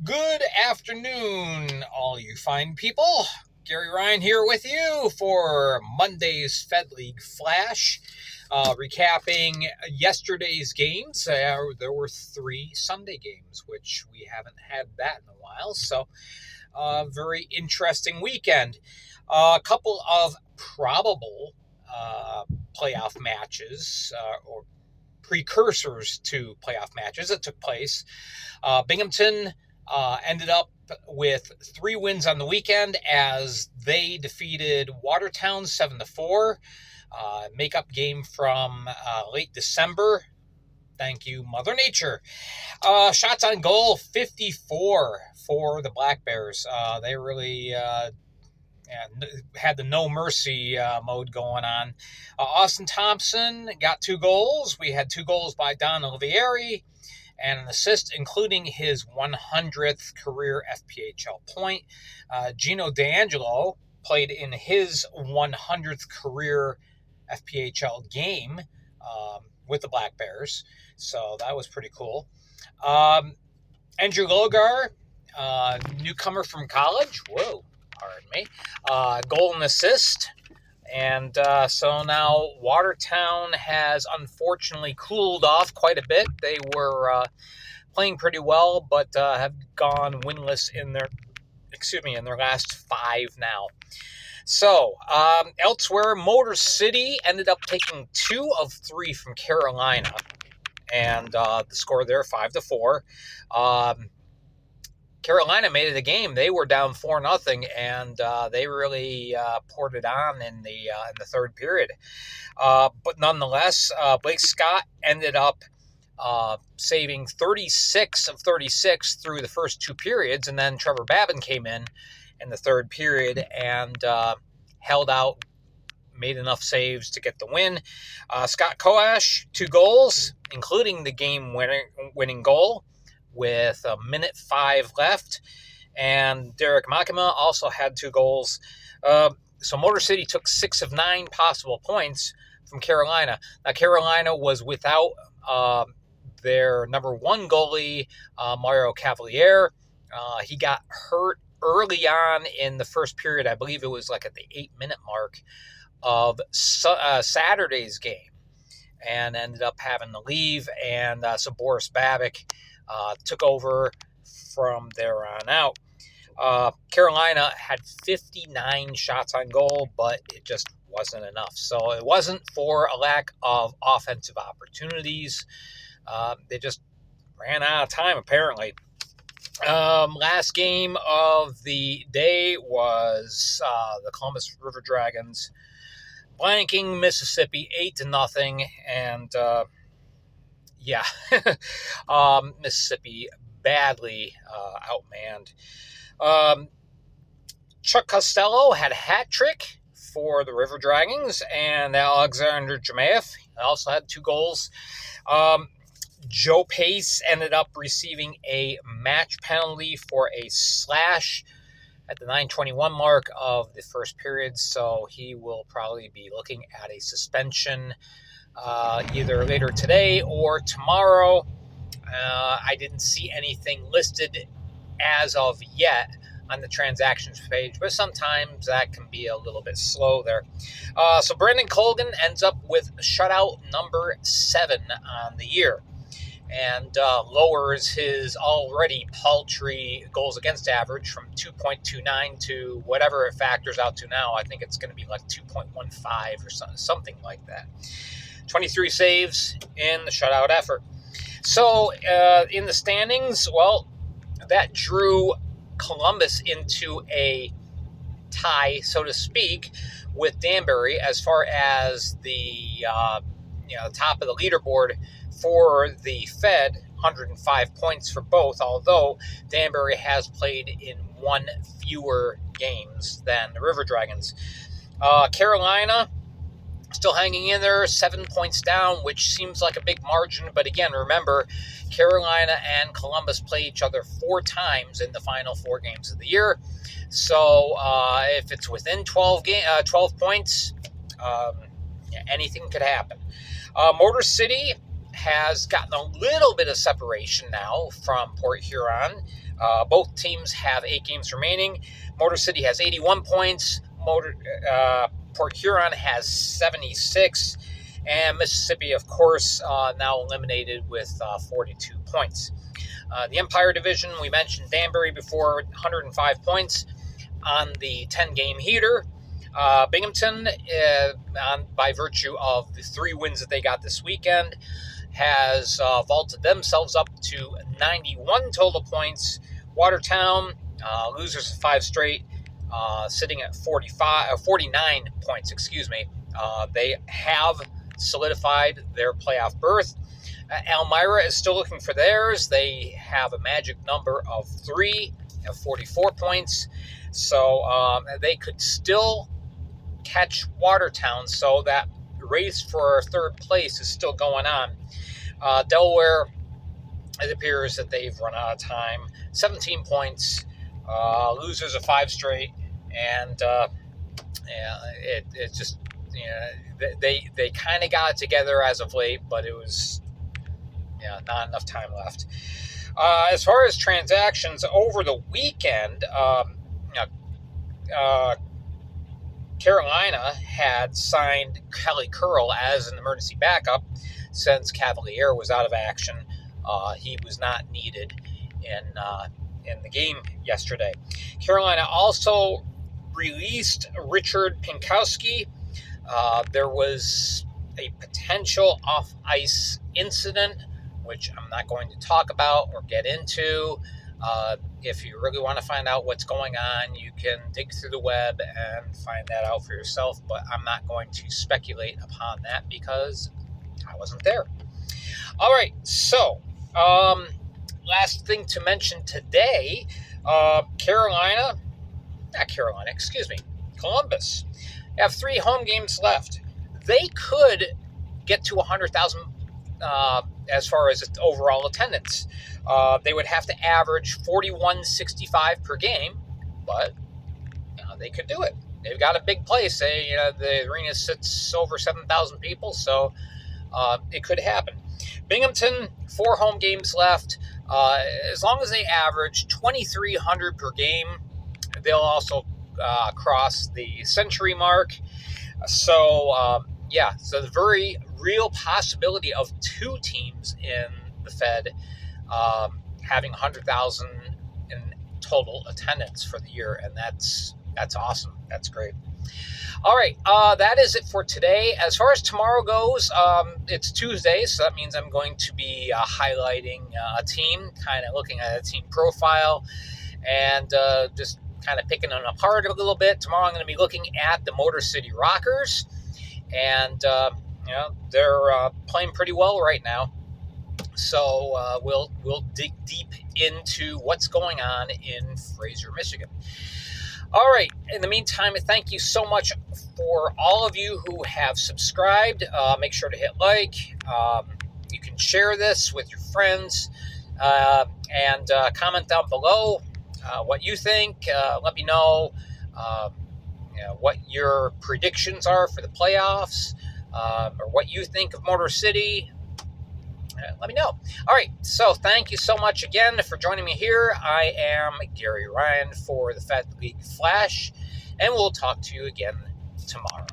Good afternoon, all you fine people. Gary Ryan here with you for Monday's Fed League Flash. Recapping yesterday's games. There were three Sunday games, which we haven't had that in a while. So, very interesting weekend. A couple of probable playoff matches or precursors to playoff matches that took place. Binghamton ended up with 3 wins on the weekend as they defeated Watertown 7-4. Makeup game from late December. Thank you, Mother Nature. Shots on goal, 54 for the Black Bears. They really had the no mercy mode going on. Austin Thompson got 2 goals. We had 2 goals by Don Olivieri and an assist, including his 100th career FPHL point. Gino D'Angelo played in his 100th career FPHL game with the Black Bears, so that was pretty cool. Andrew Logar, newcomer from college, pardon me, goal and assist. And so now Watertown has unfortunately cooled off quite a bit. They were playing pretty well, but have gone winless in their last 5 now. So elsewhere, Motor City ended up taking 2 of 3 from Carolina, and the score there 5-4. Carolina made it a game. They were down 4-0, and they really poured it on in the third period. But nonetheless, Blake Scott ended up saving 36 of 36 through the first 2 periods, and then Trevor Babin came in the third period and held out, made enough saves to get the win. Scott Koash, 2 goals, including the game-winning goal, with 1:05 left, and Derek Makima also had 2 goals. So Motor City took 6 of 9 possible points from Carolina. Now, Carolina was without their number 1 goalie, Mario Cavalier. He got hurt early on in the first period. I believe it was like at the 8-minute mark of Saturday's game, and ended up having to leave, and so Boris Babic took over from there on out. Carolina had 59 shots on goal, but it just wasn't enough. So it wasn't for a lack of offensive opportunities. They just ran out of time, apparently. Last game of the day was the Columbus River Dragons blanking Mississippi 8-0, and Mississippi badly outmanned. Chuck Costello had a hat trick for the River Dragons, and Alexander Jemaev also had 2 goals. Joe Pace ended up receiving a match penalty for a slash at the 9:21 mark of the first period, so he will probably be looking at a suspension either later today or tomorrow. I didn't see anything listed as of yet on the transactions page, but sometimes that can be a little bit slow there. So Brendan Colgan ends up with shutout number 7 on the year, and lowers his already paltry goals against average from 2.29 to whatever it factors out to now. I think it's going to be like 2.15 or something like that. 23 saves in the shutout effort. So in the standings, well, that drew Columbus into a tie, so to speak, with Danbury as far as the top of the leaderboard for the Fed. 105 points for both, although Danbury has played in 1 fewer games than the River Dragons. Carolina still hanging in there, 7 points down, which seems like a big margin. But again, remember, Carolina and Columbus play each other 4 times in the final 4 games of the year. So if it's within 12 points, anything could happen. Motor City has gotten a little bit of separation now from Port Huron. Both teams have 8 games remaining. Motor City has 81 points. Port Huron has 76. And Mississippi, of course, now eliminated with 42 points. The Empire Division, we mentioned Danbury before, 105 points on the 10-game heater. Binghamton, by virtue of the 3 wins that they got this weekend, has vaulted themselves up to 91 total points. Watertown, losers of 5 straight, sitting at 49 points. They have solidified their playoff berth. Elmira is still looking for theirs. They have a magic number of 3 at 44 points. So they could still catch Watertown. So that race for 3rd place is still going on. Delaware, it appears that they've run out of time. 17 points, losers of 5 straight. And it's just, they kind of got it together as of late, but it was not enough time left. As far as transactions over the weekend, Carolina had signed Kelly Curl as an emergency backup since Cavalier was out of action. He was not needed in the game yesterday. Carolina also released Richard Pinkowski. There was a potential off-ice incident, which I'm not going to talk about or get into. If you really want to find out what's going on, you can dig through the web and find that out for yourself, but I'm not going to speculate upon that because I wasn't there. All right, so last thing to mention today, Columbus have 3 home games left. They could get to 100,000 as far as overall attendance. They would have to average 41.65 per game, but they could do it. They've got a big place. The arena sits over 7,000 people, so it could happen. Binghamton, 4 home games left. As long as they average 2,300 per game, they'll also cross the century mark. So the very real possibility of 2 teams in the Fed having 100,000 in total attendance for the year, and that's awesome. That's great. All right, that is it for today. As far as tomorrow goes, it's Tuesday, so that means I'm going to be highlighting a team, kind of looking at a team profile, and just kind of picking them apart a little bit. Tomorrow I'm going to be looking at the Motor City Rockers, and they're playing pretty well right now. So we'll dig deep into what's going on in Fraser, Michigan. All right. In the meantime, thank you so much for all of you who have subscribed. Make sure to hit like. You can share this with your friends and comment down below what you think. Let me know, what your predictions are for the playoffs or what you think of Motor City. Let me know. All right, so thank you so much again for joining me here. I am Gary Ryan for the Fed League Flash, and we'll talk to you again tomorrow.